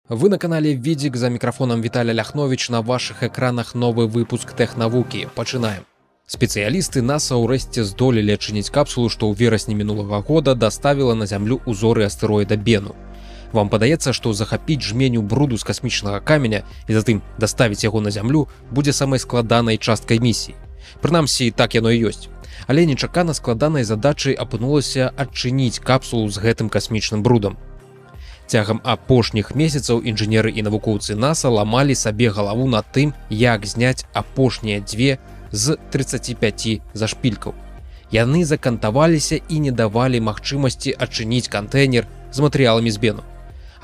Вы на канале Видик, за микрофоном Виталий Ляхнович, на ваших экранах новый выпуск Технавуки. Пачынаем. Спецыялісты НАСА ўрэшце здолелі адчыніць капсулу, што ў верасні мінулага года даставіла на зямлю узоры астэроіда Бену. Вам падаецца, што захапіць жменю бруду з касмічнага каменя і затым даставіць яго на зямлю будзе самай складанай часткай місіі. Прынамсі, так яно і ёсць. Але нечакана складанай задачай апынулася адчыніць капсулу з гэтым касмічным брудам. Цягам апошніх месяцаў інжынеры і навукоўцы НАСА ламалі сабе галаву над тым, як зняць апошнія дзве з 35 зашпількаў. Яны закантаваліся і не давалі магчымасці адчыніць кантэйнер з матэрыяламі з Бену.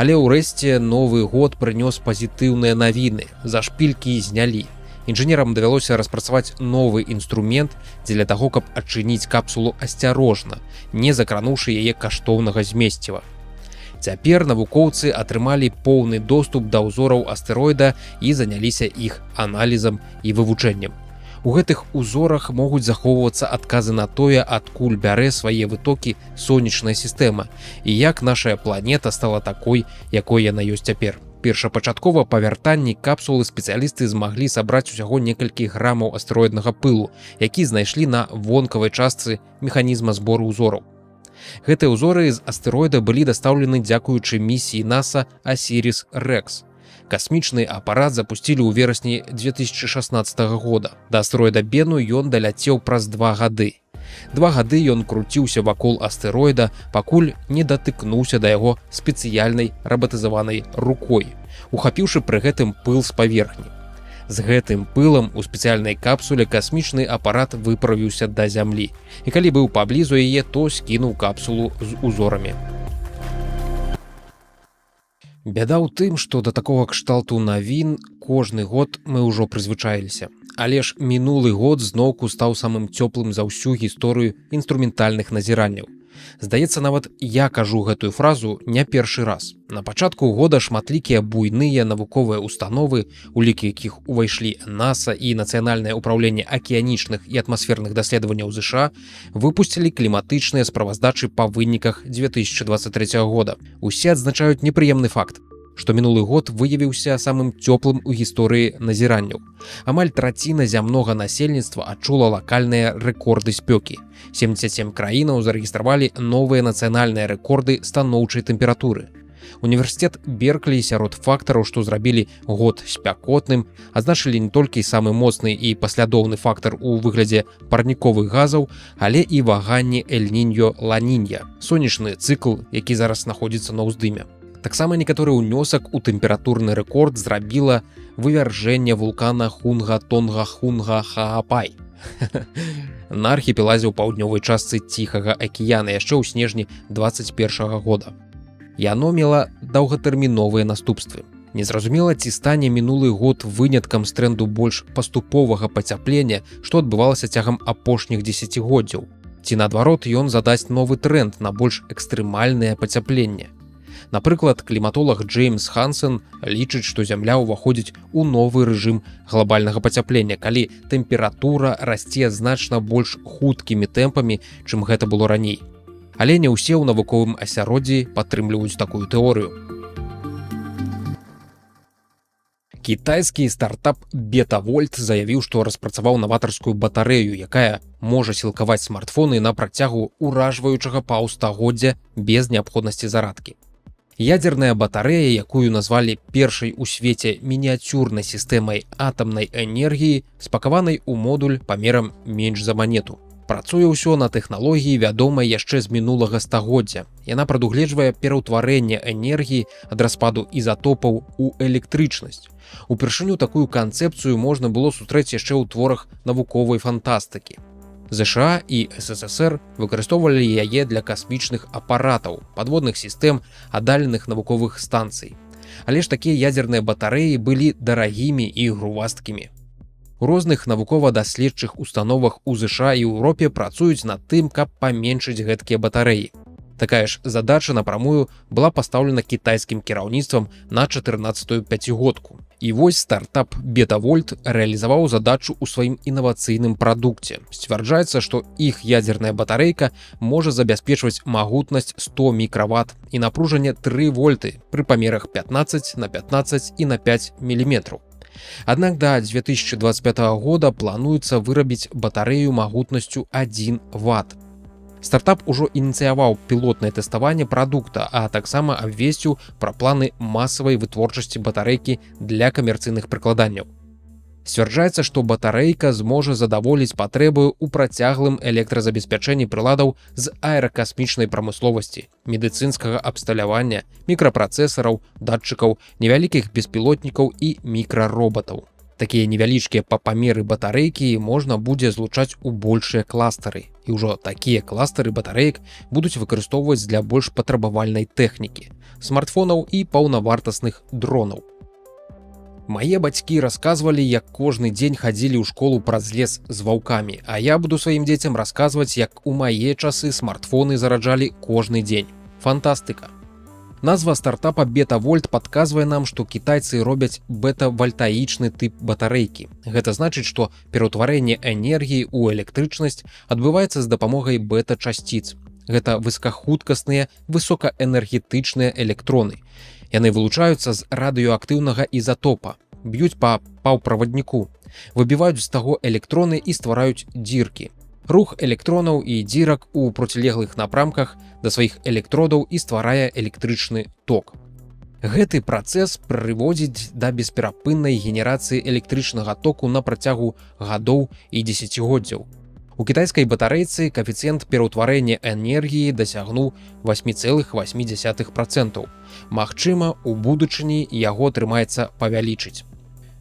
Але ўрэшце новы год прынёс пазітыўныя навіны. Зашпількі знялі. Інжынерам давялося распрацаваць новы інструмент дзеля таго, каб адчыніць капсулу асцярожна, не закрануўшы яе каштоўнага змесціва. Цяпер навукоўцы атрымалі поўны доступ да ўзораў астэроіда і заняліся іх аналізам і вывучэннем. У гэтых узорах могуць захоўвацца адказы на тое, адкуль бярэ свае вытокі сонечная сістэма і як наша планета стала такой, якой яна ёсць цяпер. Першапачаткова па вяртанні капсулы спецыялісты змаглі сабраць усяго некалькі грамаў астэроіднага пылу, які знайшлі на вонкавай частцы механізма збору ўзораў. Гэтыя ўзоры з астэроіда былі дастаўлены дзякуючы місіі НАСА Осирис-Рекс. Касмічны апарат запусцілі ў верасні 2016 года. Да астэроіда Бену ён даляцеў праз 2 гады. 2 гады ён круціўся вакол астэроіда, пакуль не датыкнуўся да яго спецыяльнай рабатызаванай рукой, ухапіўшы пры гэтым пыл з паверхні. З гэтым пылам у спецыяльнай капсуле касмічны апарат выправіўся да зямлі. І калі быў паблізу яе, то скінуў капсулу з узорамі. Бяда ў тым, што да такога кшталту навін кожны год мы ўжо прызвычаіліся. Але ж мінулы год зноўку стаў самым цёплым за ўсю гісторыю інструментальных назіранняў. Здаецца, нават я кажу гэтую фразу не першы раз. На пачатку года шматлікія буйныя навуковыя установы, у лік якіх увайшлі НАСА і Нацыянальнае ўпраўленне акіянічных і атмасферных даследаванняў ЗША, выпусцілі кліматычныя справаздачы па выніках 2023 года. Усе адзначаюць непрыемны факт, што мінулы год выявіўся самым цёплым у гісторыі назіранняў. Амаль траціна зямнога насельніцтва адчула лакальныя рэкорды спёкі. 77 краінаў зарэгістравалі новыя нацыянальныя рэкорды станоўчай тэмпературы. Універсітэт Берклі сярод фактараў, што зрабілі год спякотным, адзначылі не толькі самы моцны і паслядоўны фактар у выглядзе парніковых газаў, але і ваганні Эль-Ніньо-Ла-Нінья, сонечны цыкл, які зараз знаходзіцца на ўздыме. Таксама некаторы ўнёсак у тэмпературны рэкорд зрабіла вывяржэнне вулкана Хунга-Тонга-Хунга-Хаапай на архіпелаге ў паўднёвай частцы Ціхага акіяна яшчэ ў снежні 2021 года. Яно мела даўгатэрміновыя наступствы. Незразумела, ці стане мінулы год выняткам з трэнду больш паступовага пацяплення, што адбывалася цягам апошніх дзесяцігоддзяў. Ці наадварот, ён задасць новы трэнд на больш экстрэмальнае пацяпленне. Напрыклад, кліматолог Джеймс Хансен лічыць, што зямля ўваходзіць у новы рэжым глобальнага пацяплення, калі тэмпература расце значна больш хуткімі тэмпамі, чым гэта было раней. Але не ўсе ў навуковым асяроддзі падтрымліваюць такую тэорыю. Кітайскі стартап Бетавольт заявіў, што распрацаваў наватарскую батарэю, якая можа сілкаваць смартфоны на працягу ўражваючага паўстагоддзя без неабходнасці зарадкі. Ядзерная батарэя, якую назвалі першай у свеце мініяцюрнай сістэмай атамнай энергіі, спакаванай у модуль памерам менш за манету. Працуе ўсё на тэхналогіі, вядомай яшчэ з мінулага стагоддзя. Яна прадугледжвае пераўтварэнне энергіі ад распаду ізатопаў у электрычнасць. Упершыню такую канцэпцыю можна было сустрэць яшчэ ў творах навуковай фантастыкі. ЗША і СССР выкарыстоўвалі яе для касмічных апаратаў, падводных сістэм, аддаленых навуковых станцый. Але ж такія ядзерныя батарэі былі дарагімі і грувасткімі. У розных навукова-даследчых установах у ЗША і Еўропе працуюць над тым, каб паменшыць гэткія батарэі. Такая ж задача напрамую была пастаўлена кітайскім кіраўніцтвам на 14-ю пяцігодку. І вось стартап Бетавольт рэалізаваў задачу ў сваім інавацыйным прадукце. Сцвярджаецца, што іх ядзерная батарэйка можа забяспечваць магутнасць 100 мікраватт і напружанне 3 вольты пры памерах 15 на 15 і на 5 мм. Аднак да 2025 года плануецца вырабіць батарэю магутнасцю 1 ватт. Стартап ужо ініцыяваў пілотнае тэставанне прадукта, а таксама абвесціў пра планы масавай вытворчасці батарэйкі для камерцыйных прыкладанняў. Сцвярджаецца, што батарэйка зможа задаволіць патрэбы ў працяглым электразабеспячэнні прыладаў з аэракасмічнай прамысловасці, медыцынскага абсталявання, мікрапрацэсараў, датчыкаў, невялікіх беспілотнікаў і мікраробатаў. Такія невялічкія па памеры батарэйкі можна будзе злучаць у большыя кластары. І ўжо такія кластары батарэек будуць выкарыстоўваць для больш патрабавальнай тэхнікі, смартфонаў і паўнавартасных дронаў. Мае бацькі расказвалі, як кожны дзень хадзілі ў школу праз лес з ваўкамі, а я буду сваім дзецям расказваць, як у мае часы смартфоны зараджалі кожны дзень. Фантастыка! Назва стартапа Бетавольт падказвае нам, што кітайцы робяць бета-вальтаічны тып батарэйкі. Гэта значыць, што пераўтварэнне энергіі ў электрычнасць адбываецца з дапамогай бета-часціц. Гэта высокахуткасныя, высокаэнергетычныя электроны. Яны вылучаюцца з радыёактыўнага ізатопа, б'юць па паўправадніку, выбіваюць з таго электроны і ствараюць дзіркі. Рух электронаў і дзірак у процілеглых напрамках да сваіх электродаў і стварае электрычны ток. Гэты працэс прыводзіць да бесперапыннай генерацыі электрычнага току на працягу гадоў і дзесяцігоддзяў. У кітайскай батарэйцы каэфіцыент пераўтварэння энергіі дасягнуў 8,8%. Магчыма, у будучыні яго атрымаецца павялічыць.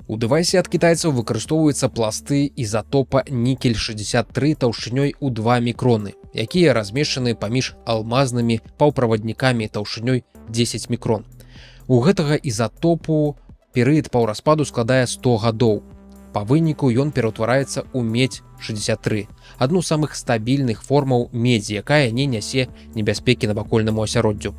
У дэвайсе ад кітайцаў выкарыстоўваюцца пласты ізатопа нікель-63 таўшчынёй у 2 мікроны, якія размешчаны паміж алмазнымі паўправаднікамі таўшчынёй 10 мікрон. У гэтага ізатопу перыяд паўраспаду складае 100 гадоў. Па выніку ён пераўтвараецца ў медзь-63, адну з самых стабільных формаў медзі, якая не нясе небяспекі навакольнаму асяроддзю.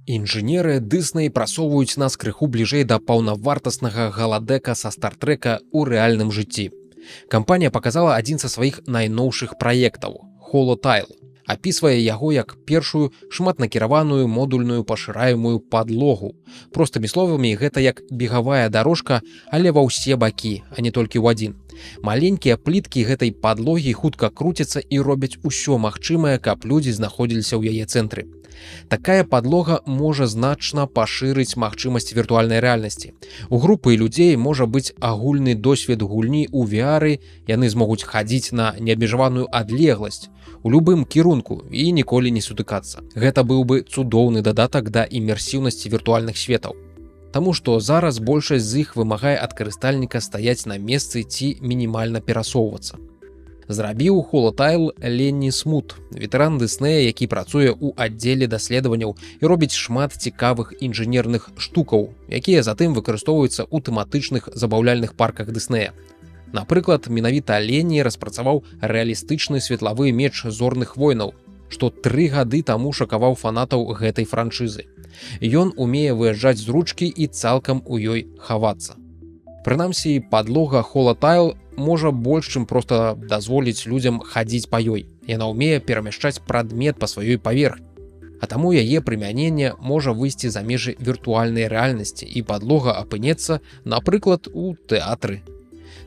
Інжынеры Дысней прасоўваюць нас крыху бліжэй да паўнавартаснага галадэка са Стартрека ў рэальным жыцці. Кампанія паказала адзін са сваіх найноўшых праектаў – Holotile. Апісвае яго як першую шматнакіраваную модульную пашыраемую падлогу. Простымі словамі, гэта як бегавая дарожка, але ва ўсе бакі, а не толькі ў адзін. Маленькія пліткі гэтай падлогі хутка круцяцца і робяць усё магчымае, каб людзі знаходзіліся ў яе цэнтры. Такая падлога можа значна пашырыць магчымасць віртуальнай рэальнасці. У групы людзей можа быць агульны досвед гульні ў VR, яны змогуць хадзіць на неабмежаваную адлегласць у любым кірунку і ніколі не сутыкацца. Гэта быў бы цудоўны дадатак да імерсіўнасці віртуальных светаў. Таму што зараз большасць з іх вымагае ад карыстальніка стаяць на месцы ці мінімальна перасоўвацца. Зрабіў Holotile Ленні Смут, ветэран Дыснея, які працуе ў аддзеле даследаванняў і робіць шмат цікавых інжынерных штукаў, якія затым выкарыстоўваюцца ў тэматычных забаўляльных парках Дыснея. Напрыклад, менавіта Ленні распрацаваў рэалістычны светлавы меч зорных войнаў, што 3 гады таму шакаваў фанатаў гэтай франшызы. Ён умее выязджаць з ручкі і цалкам у ёй хавацца. Прынамсі, падлога Holotile можа больш, чым проста дазволіць людзям хадзіць па ёй. Яна ўмее перамяшчаць прадмет па сваёй паверхні. А таму яе прымяненне можа выйсці за межы віртуальнай рэальнасці і падлога апынецца, напрыклад, у тэатры.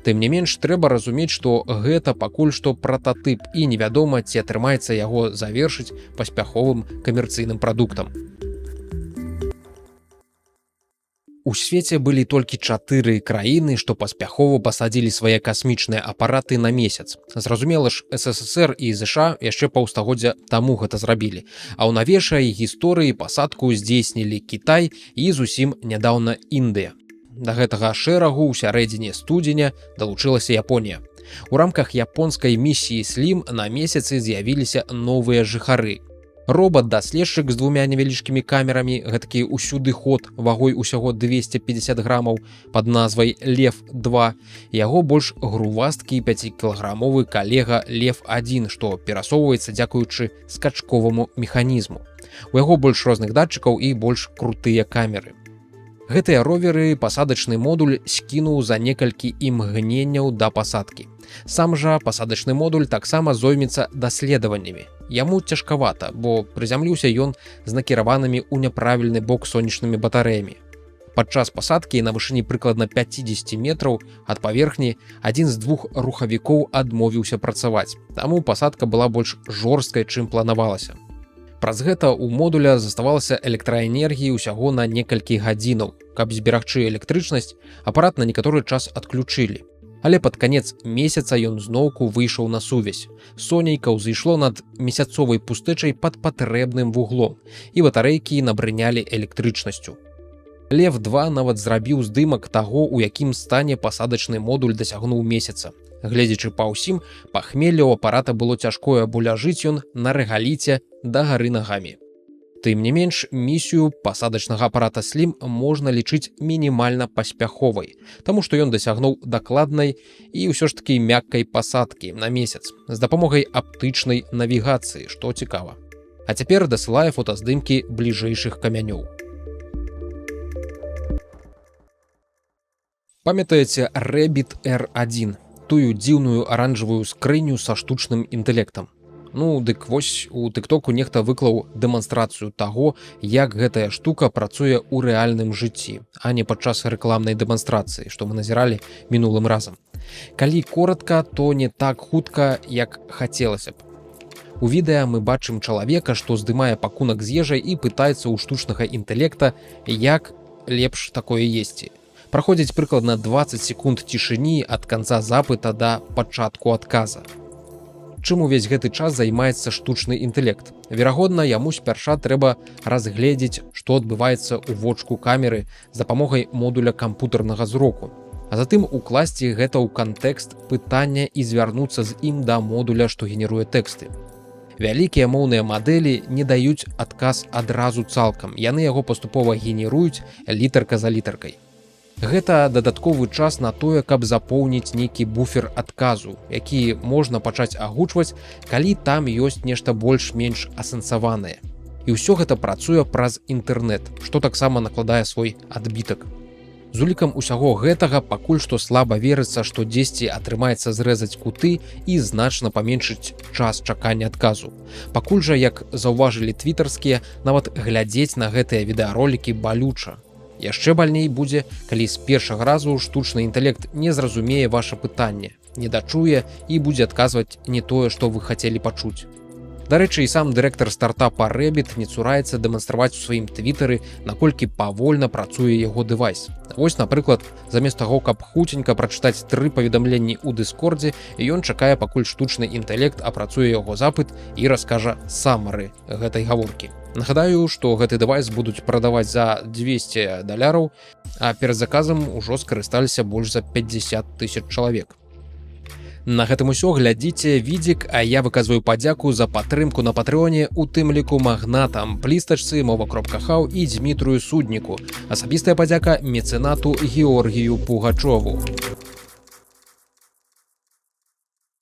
Тым не менш, трэба разумець, што гэта пакуль што прататып і невядома, ці атрымаецца яго завершыць паспяховым камерцыйным прадуктам. У свеце былі толькі 4 краіны, што паспяхова пасадзілі свае касмічныя апараты на месяц. Зразумела ж, СССР і ЗША яшчэ паўстагоддзя таму гэта зрабілі. А ў навейшай гісторыі пасадку здзейснілі Кітай і зусім нядаўна Індыя. Да гэтага шэрагу ў сярэдзіне студзеня далучылася Японія. У рамках японскай місіі Слім на месяцы з'явіліся новыя жыхары. Робат-даследчык з 2 невялічкімі камерамі, гэтакі ўсюды ход вагой усяго 250 грамаў пад назвай Лев-2, яго больш грувасткі 5-кілаграмовы калега Лев-1, што перасоўваецца дзякуючы скачковаму механізму. У яго больш розных датчыкаў і больш крутыя камеры. Гэтыя роверы пасадачны модуль скінуў за некалькі імгненняў да пасадкі. Сам жа пасадачны модуль таксама зоймецца даследаваннямі. Яму цяжкавата, бо прызямліўся ён з накіраванымі ў няправільны бок сонечнымі батарэямі. Падчас пасадкі на вышыні прыкладна 50 метраў ад паверхні адзін з двух рухавікоў адмовіўся працаваць, таму пасадка была больш жорсткай, чым планавалася. Праз гэта ў модуля заставалася электраэнергіі ўсяго на некалькі гадзінаў. Каб зберагчы электрычнасць, апарат на некаторы час адключылі. Але пад канец месяца ён зноўку выйшаў на сувязь. Сонейка ўзышло над месяцовай пустэчай пад патрэбным вуглом, і батарэйкі набрынялі электрычнасцю. Лев-2 нават зрабіў здымак таго, у якім стане пасадачны модуль дасягнуў месяца. Гледзячы па ўсім, пахмелле ў апарата было цяжкое, бо ляжыць ён на рэгаліце да гары нагамі. Тым не менш, місію пасадачнага апарата Slim можна лічыць мінімальна паспяховай, таму што ён дасягнуў дакладнай і ўсё ж такі мяккай пасадкі на месяц з дапамогай аптычнай навігацыі, што цікава. А цяпер дасылае фотаздымкі бліжэйшых камянёў. Памятаеце Rabbit R1, тую дзіўную аранжавую скрыню са штучным інтэлектам? Ну, дык вось у тыктоку нехта выклаў дэманстрацыю таго, як гэтая штука працуе ў рэальным жыцці, а не падчас рэкламнай дэманстрацыі, што мы назіралі мінулым разам. Калі коратка, то не так хутка, як хацелася б. У відэа мы бачым чалавека, што здымае пакунак з ежай і пытаецца ў штучнага інтэлекта, як лепш такое есці. Праходзіць прыкладна 20 секунд цішыні ад канца запыта да пачатку адказа. Чым увесь гэты час займаецца штучны інтэлект? Верагодна, яму спярша трэба разгледзець, што адбываецца ў вочку камеры з дапамогай модуля кампутарнага зроку, а затым укласці гэта ў кантэкст пытання і звярнуцца з ім да модуля, што генеруе тэксты. Вялікія моўныя мадэлі не даюць адказ адразу цалкам, яны яго паступова генеруюць літарка за літаркай. Гэта дадатковы час на тое, каб запоўніць нейкі буфер адказу, які можна пачаць агучваць, калі там ёсць нешта больш-менш асэнсаванае. І ўсё гэта працуе праз інтэрнэт, што таксама накладае свой адбітак. З улікам усяго гэтага пакуль што слаба верыцца, што дзесьці атрымаецца зрэзаць куты і значна паменшыць час чакання адказу. Пакуль жа, як заўважылі твітарскія, нават глядзець на гэтыя відэаролікі балюча. Яшчэ бальней будзе, калі з першага разу штучны інтэлект не зразумее ваша пытанне, не дачуе і будзе адказваць не тое, што вы хацелі пачуць. Дарэчы, і сам дырэктар стартапа Rabbit не цураецца дэманстраваць у сваім твітары, наколькі павольна працуе яго дэвайс. Вось, напрыклад, замест таго, каб хуценька прачытаць 3 паведамленні ў Дыскордзе, ён чакае, пакуль штучны інтэлект апрацуе яго запыт і раскажа самары гэтай гаворкі. Нагадаю, што гэты дэвайс будуць прадаваць за $200, а перад заказам ужо скарысталіся больш за 50 000 чалавек. На гэтым усё, глядзіце відзік, а я выказваю падзяку за падтрымку на Патрэоне, у тым ліку магнатам, плістачцы, мова.хау і Дзмітрыю Судніку. Асабістая падзяка мецэнату Георгію Пугачову.